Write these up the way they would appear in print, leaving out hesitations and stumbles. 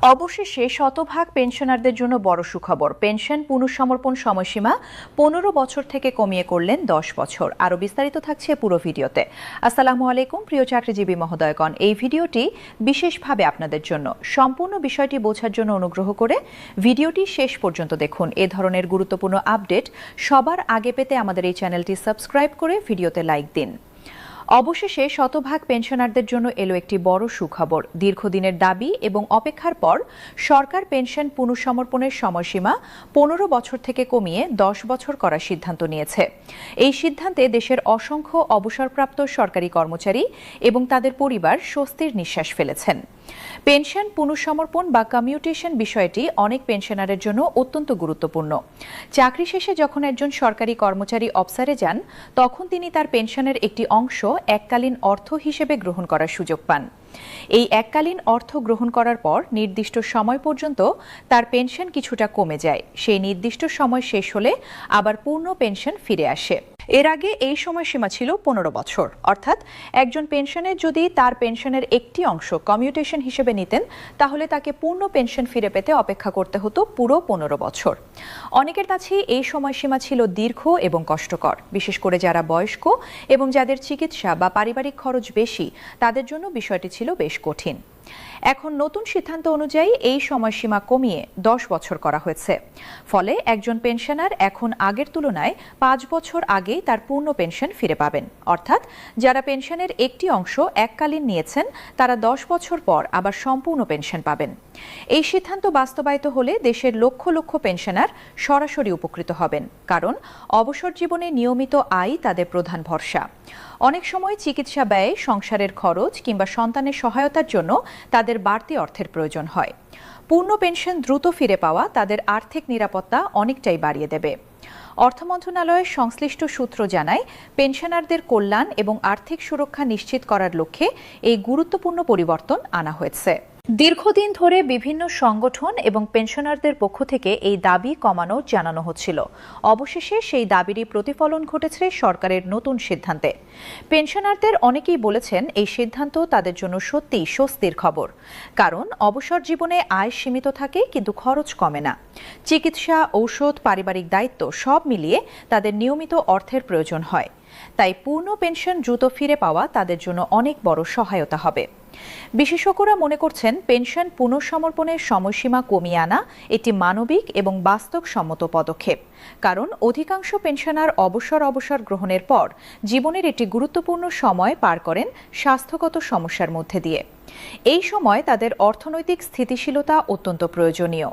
অবশেষে শতভাগ পেনশনারদের জন্য বড় সুখবর। পেনশন পুনঃসমর্পণ সময়সীমা 15 বছর থেকে কমিয়ে করলেন 10 বছর। আরও বিস্তারিত থাকছে পুরো ভিডিওতে। আসসালামু আলাইকুম প্রিয় চাকরিজীবী মহোদয়গণ, এই ভিডিওটি বিশেষভাবে আপনাদের জন্য। সম্পূর্ণ বিষয়টি বোঝার জন্য অনুগ্রহ করে ভিডিওটি শেষ পর্যন্ত দেখুন। এ ধরনের গুরুত্বপূর্ণ আপডেট সবার আগে পেতে আমাদের এই চ্যানেলটি সাবস্ক্রাইব করে ভিডিওতে লাইক দিন। অবশেষে শতভাগ পেনশনারদের জন্য এলো একটি বড় সুখবর। দীর্ঘদিনের দাবি এবং অপেক্ষার পর সরকার পেনশন পুনঃসমর্পণের সময়সীমা 15 বছর থেকে কমিয়ে 10 বছর করার সিদ্ধান্ত নিয়েছে। এই সিদ্ধান্তে দেশের অসংখ্য অবসরপ্রাপ্ত সরকারি কর্মচারী এবং তাদের পরিবার স্বস্তির নিঃশ্বাস ফেলেছেন। পেনশন পুনঃসমর্পণ বা কমিউটেশন বিষয়টি অনেক পেনশনারের জন্য অত্যন্ত গুরুত্বপূর্ণ। চাকরি শেষে যখন একজন সরকারি কর্মচারী অবসরে যান, তখন তিনি তার পেনশনের একটি অংশ এককালীন অর্থ হিসেবে গ্রহণ করার সুযোগ পান। এই এককালীন অর্থ গ্রহণ করার পর নির্দিষ্ট সময় পর্যন্ত তার পেনশন কিছুটা কমে যায়। সেই নির্দিষ্ট সময় শেষ হলে আবার পূর্ণ পেনশন ফিরে আসে। এর আগে এই সময়সীমা ছিল 15 বছর, অর্থাৎ একজন পেনশনের যদি তার পেনশনের একটি অংশ কমিউটেশন হিসেবে নিতেন, তাহলে তাকে পূর্ণ পেনশন ফিরে পেতে অপেক্ষা করতে হতো পুরো 15 বছর। অনেকের কাছে এই সময়সীমা ছিল দীর্ঘ এবং কষ্টকর, বিশেষ করে যারা বয়স্ক এবং যাদের চিকিৎসা বা পারিবারিক খরচ বেশি, তাদের জন্য বিষয়টি ছিল বেশ কঠিন। এখন নতুন সিদ্ধান্ত অনুযায়ী এই সময়সীমা কমিয়ে 10 বছর করা হয়েছে। ফলে একজন পেনশনার এখন আগের তুলনায় 5 বছর আগেই তার পূর্ণ পেনশন ফিরে পাবেন। অর্থাৎ যারা পেনশনের একটি অংশ এককালীন নিয়েছেন, তারা 10 বছর পর আবার সম্পূর্ণ পেনশন পাবেন। এই সিদ্ধান্ত বাস্তবায়িত হলে দেশের লক্ষ লক্ষ পেনশনার সরাসরি উপকৃত হবেন, কারণ অবসর জীবনে নিয়মিত আয় তাদের প্রধান ভরসা। অনেক সময় চিকিৎসা ব্যয়, সংসারের খরচ কিংবা সন্তানের সহায়তার জন্য তাদের বাড়তি অর্থের প্রয়োজন হয়। পূর্ণ পেনশন দ্রুত ফিরে পাওয়া তাদের আর্থিক নিরাপত্তা অনেকটাই বাড়িয়ে দেবে। অর্থ মন্ত্রণালয়ের সংশ্লিষ্ট সূত্র জানায়, পেনশনারদের কল্যাণ এবং আর্থিক সুরক্ষা নিশ্চিত করার লক্ষ্যে এই গুরুত্বপূর্ণ পরিবর্তন আনা হয়েছে। দীর্ঘদিন ধরে বিভিন্ন সংগঠন এবং পেনশনারদের পক্ষ থেকে এই দাবি কমানো জানানো হচ্ছিল। অবশেষে সেই দাবিরই প্রতিফলন ঘটেছে সরকারের নতুন সিদ্ধান্তে। পেনশনারদের অনেকেই বলেছেন, এই সিদ্ধান্ত তাদের জন্য সত্যিই স্বস্তির খবর, কারণ অবসর জীবনে আয় সীমিত থাকে কিন্তু খরচ কমে না। চিকিৎসা, ঔষধ, পারিবারিক দায়িত্ব সব মিলিয়ে তাদের নিয়মিত অর্থের প্রয়োজন হয়। তাই পূর্ণ পেনশন দ্রুত ফিরে পাওয়া তাদের জন্য অনেক বড় সহায়তা হবে। বিশেষজ্ঞরা মনে করছেন, পেনশন পুনঃসমর্পণের সময়সীমা কমিয়ে আনা একটি মানবিক এবং বাস্তবসম্মত পদক্ষেপ, কারণ অধিকাংশ পেনশনার অবসর গ্রহণের পর জীবনের একটি গুরুত্বপূর্ণ সময় পার করেন স্বাস্থ্যগত সমস্যার মধ্যে দিয়ে। এই সময় তাদের অর্থনৈতিক স্থিতিশীলতা অত্যন্ত প্রয়োজনীয়।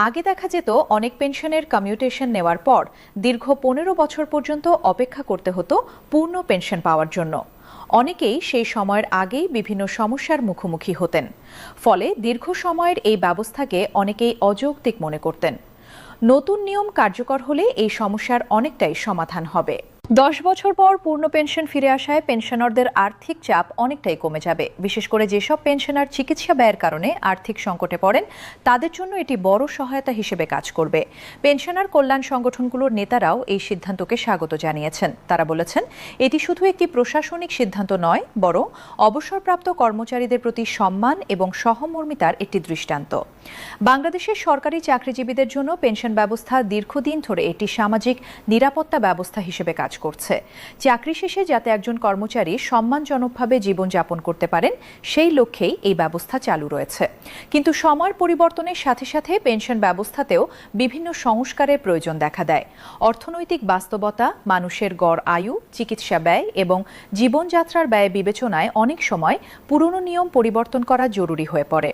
আগে দেখা যেত, অনেক পেনশনের কমিউটেশন নেওয়ার পর দীর্ঘ 15 বছর পর্যন্ত অপেক্ষা করতে হতো পূর্ণ পেনশন পাওয়ার জন্য। অনেকেই সেই সময়ের আগেই বিভিন্ন সমস্যার মুখোমুখি হতেন। ফলে দীর্ঘ সময়ের এই ব্যবস্থাকে অনেকেই অযৌক্তিক মনে করতেন। নতুন নিয়ম কার্যকর হলে এই সমস্যার অনেকটাই সমাধান হবে। 10 বছর পর পূর্ণ পেনশন ফিরে আসায় পেনশনারদের আর্থিক চাপ অনেকটাই কমে যাবে। বিশেষ করে যেসব পেনশনার চিকিৎসা ব্যয়ের কারণে আর্থিক সংকটে পড়েন, তাদের জন্য এটি বড় সহায়তা হিসেবে কাজ করবে। পেনশনার কল্যাণ সংগঠনগুলোর নেতারাও এই সিদ্ধান্তকে স্বাগত জানিয়েছেন। তারা বলেছেন, এটি শুধু একটি প্রশাসনিক সিদ্ধান্ত নয়, বরং অবসরপ্রাপ্ত কর্মচারীদের প্রতি সম্মান এবং সহমর্মিতার একটি দৃষ্টান্ত। বাংলাদেশের সরকারি চাকরিজীবীদের জন্য পেনশন ব্যবস্থা দীর্ঘদিন ধরে একটি সামাজিক নিরাপত্তা ব্যবস্থা হিসেবে কাজ করছে। চাকরি শেষে যাতে একজন কর্মচারী সম্মানজনকভাবে জীবনযাপন করতে পারেন, সেই লক্ষ্যেই এই ব্যবস্থা চালু রয়েছে। কিন্তু সময়ের পরিবর্তনের সাথে সাথে পেনশন ব্যবস্থাতেও বিভিন্ন সংস্কারের প্রয়োজন দেখা দেয়। অর্থনৈতিক বাস্তবতা, মানুষের গড় আয়ু, চিকিৎসা ব্যয় এবং জীবনযাত্রার ব্যয় বিবেচনায় অনেক সময় পুরনো নিয়ম পরিবর্তন করা জরুরি হয়ে পড়ে।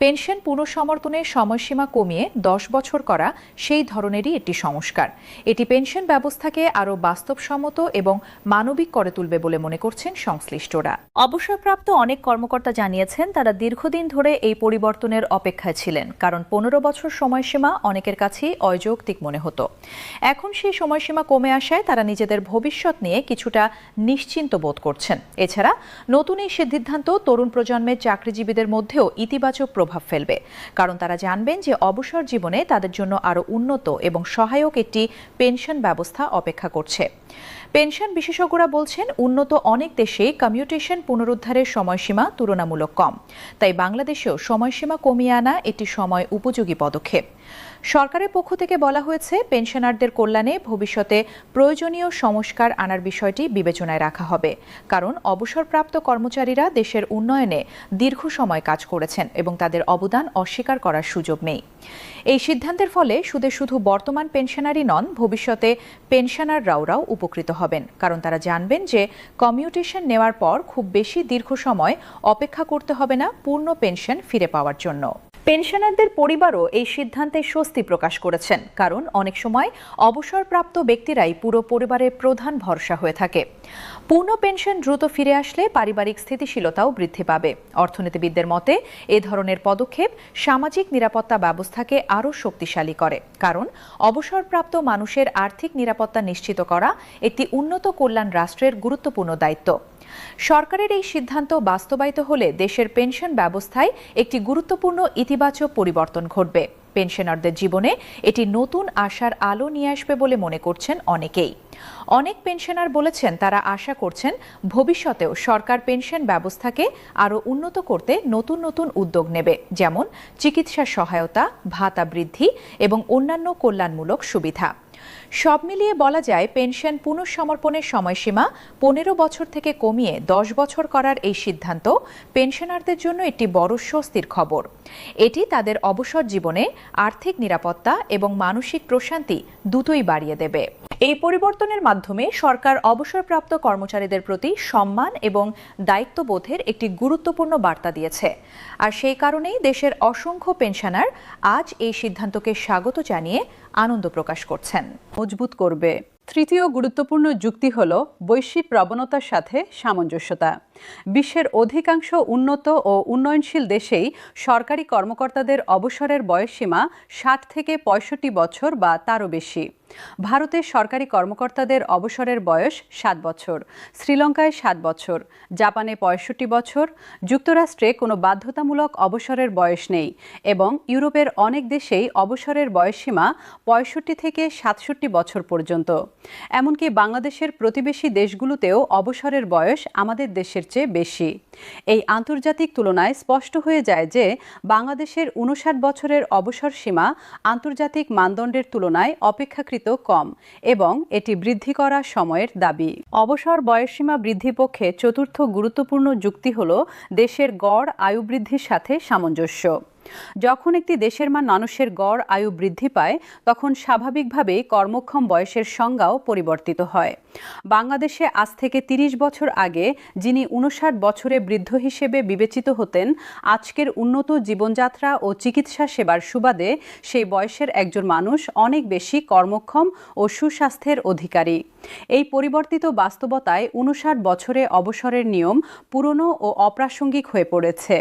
পেনশন পুনঃসমর্পণের সময়সীমা কমিয়ে 10 বছর করা সেই ধরনেরই একটি সংস্কার। এটি পেনশন ব্যবস্থাকে আরও বাস্তবসম্মত এবং মানবিক করে তুলবে বলে মনে করছেন সংশ্লিষ্টরা। অবসরপ্রাপ্ত অনেক কর্মকর্তা জানিয়েছেন, তারা দীর্ঘদিন ধরে এই পরিবর্তনের অপেক্ষায় ছিলেন, কারণ 15 বছর সময়সীমা অনেকের কাছেই অযৌক্তিক মনে হতো। এখন সেই সময়সীমা কমে আসায় তারা নিজেদের ভবিষ্যৎ নিয়ে কিছুটা নিশ্চিন্ত বোধ করছেন। এছাড়া নতুন এই সিদ্ধান্ত তরুণ প্রজন্মের চাকরিজীবীদের মধ্যেও ইতিবাচক প্রভাব ফেলবে, কারণ তারা জানবেন যে অবসর জীবনে তাদের জন্য আরও উন্নত এবং সহায়ক একটি পেনশন ব্যবস্থা অপেক্ষা করছে। পেনশন বিশেষজ্ঞরা বলছেন, উন্নত অনেক দেশে কমিউটেশন পুনরুদ্ধারের সময়সীমা তুলনামূলক কম। তাই বাংলাদেশেও সময়সীমা কমিয়ে আনা একটি সময় উপযোগী পদক্ষেপ। সরকারের পক্ষ থেকে বলা হয়েছে, পেনশনারদের কল্যাণে ভবিষ্যতে প্রয়োজনীয় সংস্কার আনার বিষয়টি বিবেচনায় রাখা হবে। কারণ অবসরপ্রাপ্ত কর্মচারীরা দেশের উন্নয়নে দীর্ঘ সময় কাজ করেছেন এবং তাদের অবদান অস্বীকার করার সুযোগ নেই। এই সিদ্ধান্তের ফলে শুধু বর্তমান পেনশনারই নন, ভবিষ্যতে পেনশনাররাও উপকৃত হবেন। কারণ তারা জানবেন যে কমিউটেশন নেওয়ার পর খুব বেশি দীর্ঘ সময় অপেক্ষা করতে হবে না পূর্ণ পেনশন ফিরে পাওয়ার জন্য। পেনশনারদের পরিবারও এই সিদ্ধান্তে স্বস্তি প্রকাশ করেছেন, কারণ অনেক সময় অবসরপ্রাপ্ত ব্যক্তিরাই পুরো পরিবারের প্রধান ভরসা হয়ে থাকে। পূর্ণ পেনশন দ্রুত ফিরে আসলে পারিবারিক স্থিতিশীলতাও বৃদ্ধি পাবে। অর্থনীতিবিদদের মতে, এ ধরনের পদক্ষেপ সামাজিক নিরাপত্তা ব্যবস্থাকে আরও শক্তিশালী করে, কারণ অবসরপ্রাপ্ত মানুষের আর্থিক নিরাপত্তা নিশ্চিত করা একটি উন্নত কল্যাণ রাষ্ট্রের গুরুত্বপূর্ণ দায়িত্ব। সরকারের এই সিদ্ধান্ত বাস্তবায়িত হলে দেশের পেনশন ব্যবস্থায় একটি গুরুত্বপূর্ণ ইতিবাচক পরিবর্তন ঘটবে। পেনশনারদের জীবনে এটি নতুন আশার আলো নিয়ে আসবে বলে মনে করছেন অনেকেই। অনেক পেনশনার বলেছেন, তারা আশা করছেন ভবিষ্যতেও সরকার পেনশন ব্যবস্থাকে আরও উন্নত করতে নতুন উদ্যোগ নেবে, যেমন চিকিৎসা সহায়তা, ভাতা বৃদ্ধি এবং অন্যান্য কল্যাণমূলক সুবিধা। সব মিলিয়ে বলা যায়, পেনশন পুনঃসমর্পণের সময়সীমা 15 বছর থেকে কমিয়ে 10 বছর করার এই সিদ্ধান্ত পেনশনারদের জন্য একটি বড় স্বস্তির খবর। এটি তাদের অবসর জীবনে আর্থিক নিরাপত্তা এবং মানসিক প্রশান্তি দুটোই বাড়িয়ে দেবে। এই পরিবর্তনের মাধ্যমে সরকার অবসরপ্রাপ্ত কর্মচারীদের প্রতি সম্মান এবং দায়িত্ববোধের একটি গুরুত্বপূর্ণ বার্তা দিয়েছে। আর সেই কারণেই দেশের অসংখ্য পেনশনার আজ এই সিদ্ধান্তকে স্বাগত জানিয়ে আনন্দ প্রকাশ করছেন। মজবুত করবে। তৃতীয় গুরুত্বপূর্ণ যুক্তি হল বৈশ্বিক প্রবণতার সাথে সামঞ্জস্যতা। বিশ্বের অধিকাংশ উন্নত ও উন্নয়নশীল দেশেই সরকারি কর্মকর্তাদের অবসরের বয়সসীমা 60 থেকে 65 বছর বা তারও বেশি। ভারতের সরকারি কর্মকর্তাদের অবসরের বয়স 7 বছর, শ্রীলঙ্কায় 7 বছর, জাপানে 65 বছর, যুক্তরাষ্ট্রে কোনো বাধ্যতামূলক অবসরের বয়স নেই এবং ইউরোপের অনেক দেশেই অবসরের বয়সসীমা 65 থেকে 67 বছর পর্যন্ত। এমনকি বাংলাদেশের প্রতিবেশী দেশগুলোতেও অবসরের বয়স আমাদের দেশের চেয়ে বেশি। এই আন্তর্জাতিক তুলনায় স্পষ্ট হয়ে যায় যে বাংলাদেশের 59 বছরের অবসর সীমা আন্তর্জাতিক মানদণ্ডের তুলনায় অপেক্ষাকৃত কম এবং এটি বৃদ্ধি করা সময়ের দাবি। অবসর বয়সসীমা বৃদ্ধির পক্ষে চতুর্থ গুরুত্বপূর্ণ যুক্তি হল দেশের গড় আয়ু বৃদ্ধির সাথে সামঞ্জস্য। যখন একটি দেশের মানুষের গড় আয়ু বৃদ্ধি পায়, তখন স্বাভাবিকভাবেই কর্মক্ষম বয়সের সংজ্ঞাও পরিবর্তিত হয়। বাংলাদেশে আজ থেকে 30 বছর আগে যিনি 59 বছরে বৃদ্ধ হিসেবে বিবেচিত হতেন, আজকের উন্নত জীবনযাত্রা ও চিকিৎসা সেবার সুবাদে সেই বয়সের একজন মানুষ অনেক বেশি কর্মক্ষম ও সুস্বাস্থ্যের অধিকারী। এই পরিবর্তিত বাস্তবতায় 59 বছরে অবসরের নিয়ম পুরনো ও অপ্রাসঙ্গিক হয়ে পড়েছে।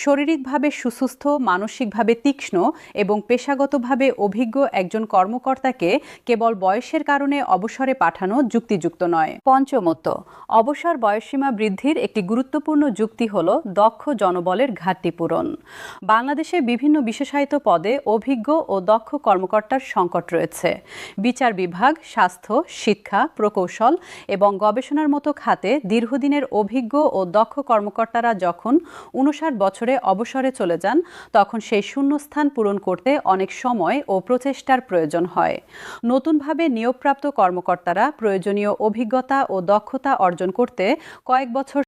শারীরিকভাবে সুস্থ, মানসিকভাবে তীক্ষ্ণ এবং পেশাগতভাবে অভিজ্ঞ একজন কর্মকর্তাকে কেবল বয়সের কারণে অবসরে পাঠানো যুক্তিযুক্ত নয়। পঞ্চমত, অবসর বয়সসীমা বৃদ্ধির একটি গুরুত্বপূর্ণ যুক্তি হল দক্ষ জনবলের ঘাটতি পূরণ। বাংলাদেশে বিভিন্ন বিশেষায়িত পদে অভিজ্ঞ ও দক্ষ কর্মকর্তার সংকট রয়েছে। বিচার বিভাগ, স্বাস্থ্য, শিক্ষা, প্রকৌশল এবং গবেষণার মতো খাতে দীর্ঘদিনের অভিজ্ঞ ও দক্ষ কর্মকর্তারা যখন 59 বছরে অবসরে চলে যান, তখন সেই শূন্যস্থান পূরণ করতে অনেক সময় ও প্রচেষ্টার প্রয়োজন হয়। নতুনভাবে নিয়োগপ্রাপ্ত কর্মকর্তারা প্রয়োজনীয় অভিজ্ঞতা ও দক্ষতা অর্জন করতে কয়েক বছর